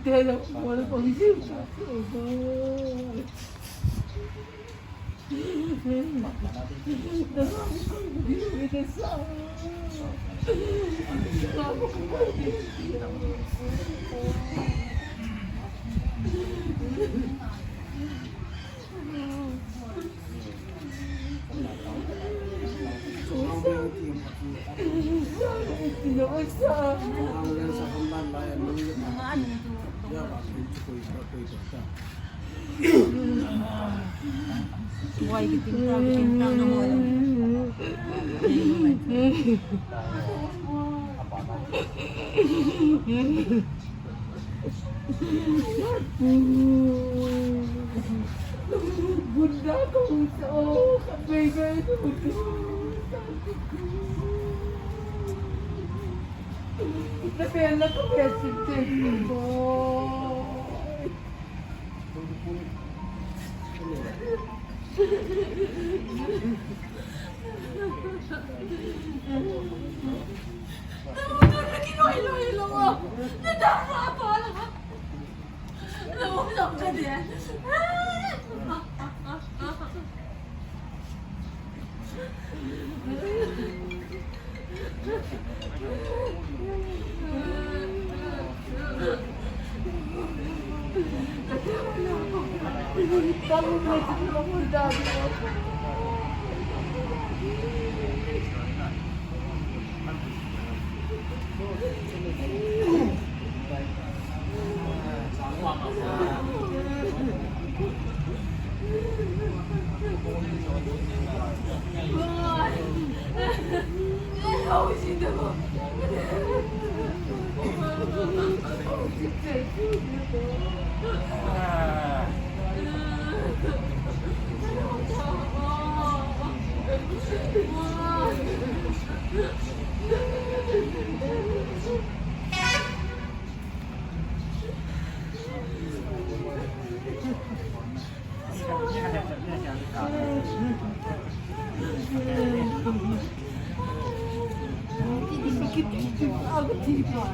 Itero, wala pang isip. Why kita naman. Bunda ko ito, kabigay ito. Napela ko message ko. Kinuhilo-hilo mo. Nadama pa lang. Namusap ka din. Kamu message mo mo dami ako. Aku tiba.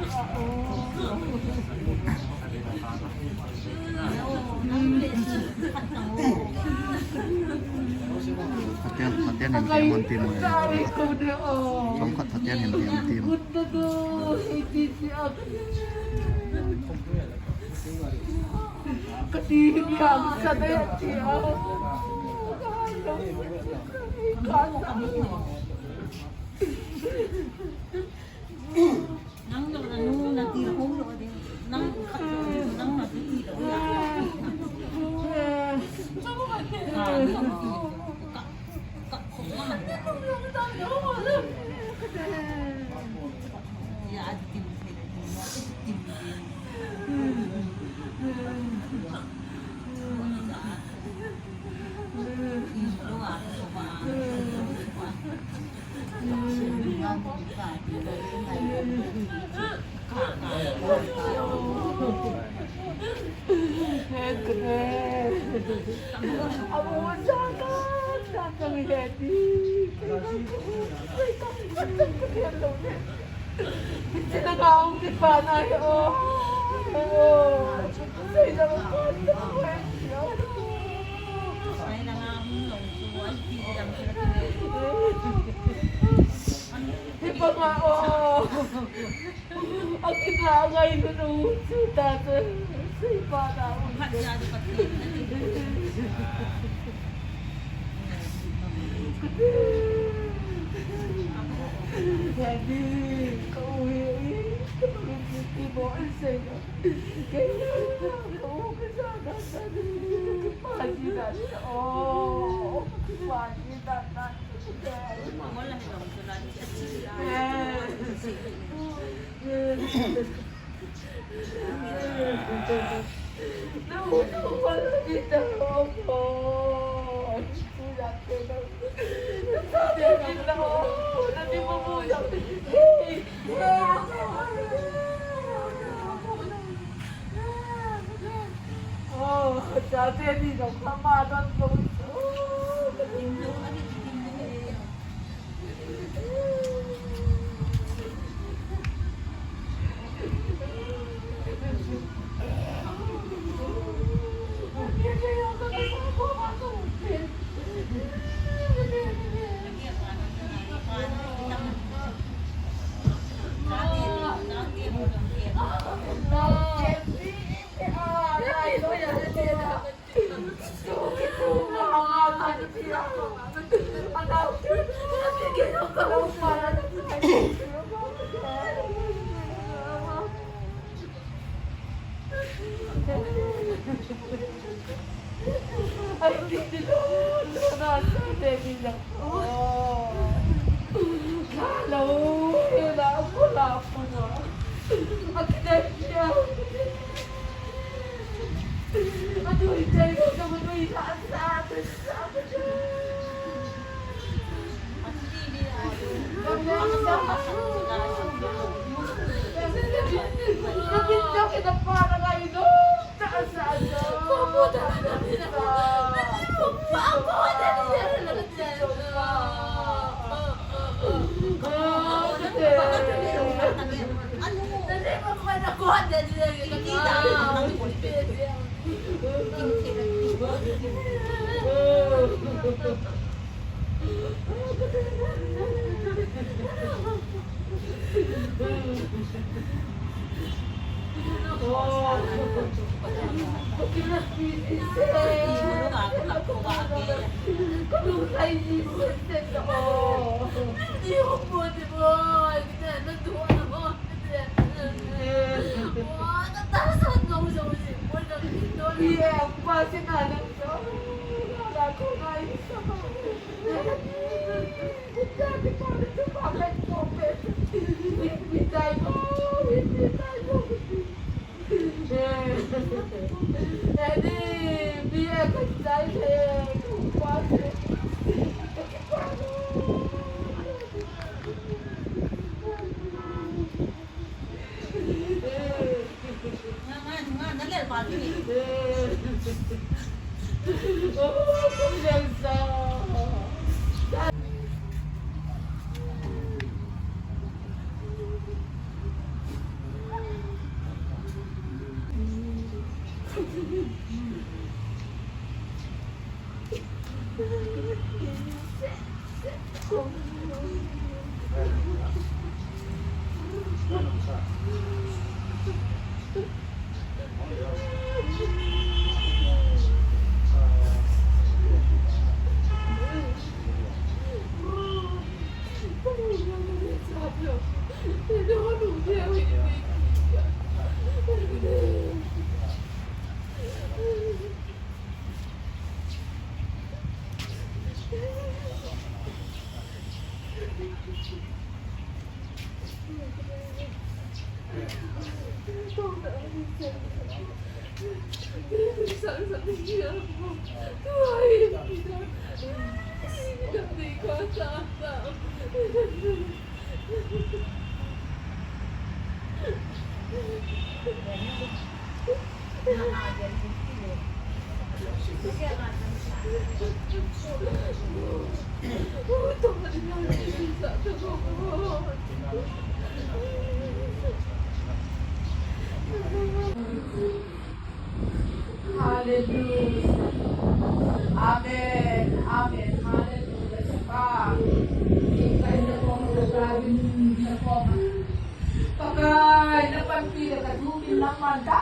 Latihan yang tim mo. Songkat latihan yang tim. Ketiga sadaya siya. Nang natiro nang natiro Sinagaong di pa na yun. Say naman po sa kwento. ay nangamulong suwan tigang Iba nga, ang kinangay ko nung dati sa iba na. masyado pati Jadi, kauwi kapag mo ang sa'yo. Kaya ako kasama sa paginan. Paginan na. wala nang tulad Wala kita ako. Sabi ang ako. Hindi mo buyak. Dati hindi na kamadan ko. Ay, hindi nila. Nasa lang. Kala mo, wala po na. At kanya. At hindi ko naman may ilaan sa atin. Nabinda kita para kayo doon. Saan? Papunta na namin ako. Papunta na namin Nanti mo ko nakuha na nila yung nakita. Iya, aku masih nanam aku naik sama. Jadi kalau itu pakai kopi, bisa itu. Jadi dia kecil kuat. Oh, kumpiyansa. Hallelujah. Amen. Amen. Hallelujah. Ikay na po ang nagagawin na po. Pagkay napagpila ka dumin naman ka.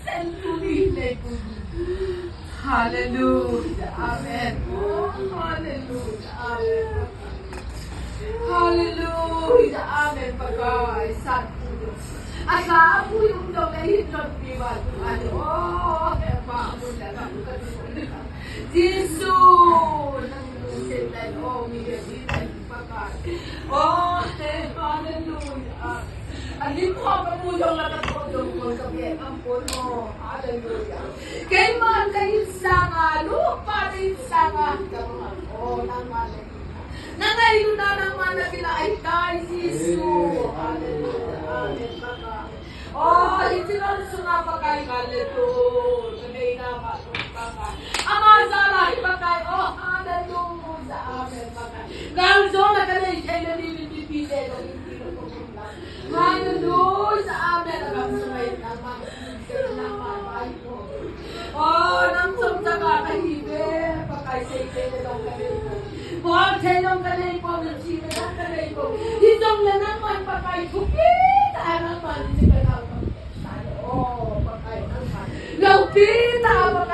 Sentuhin po. Hallelujah. Amen. Oh, hallelujah. Amen. Hallelujah. Amen. Pagkay. Santo Diyos. At naapo yung daw na hindot piwa. Oh, kaya paamon na ako. Jesus! Nanglusin na oh, miyasitan pagkay. Oh, hallelujah. At di mo ang kapulong na katulong mo sa piyekampon mo. Hallelujah. Kay man kayo sanga, lupa rin sanga. Oh, naman. Nangayon na naman na sila ay kay Jesus. Hallelujah. Amen. Oh, itinanso na pa kay Hallelujah. Kagay na matupaka. Ama sana ipakay. Oh, hallelujah. Amen. Ganso na kanay siya na nilipipite. Hallelujah. Amen. Ang sumay naman. Oh, nang sumsa ka kahibe. Pakay sa na daw kanay po. Huwag sa'yo kanay po. Nagsina na kanay po. Itong na naman pakay kupit. Ano man. Oh, pakay naman. Laupita.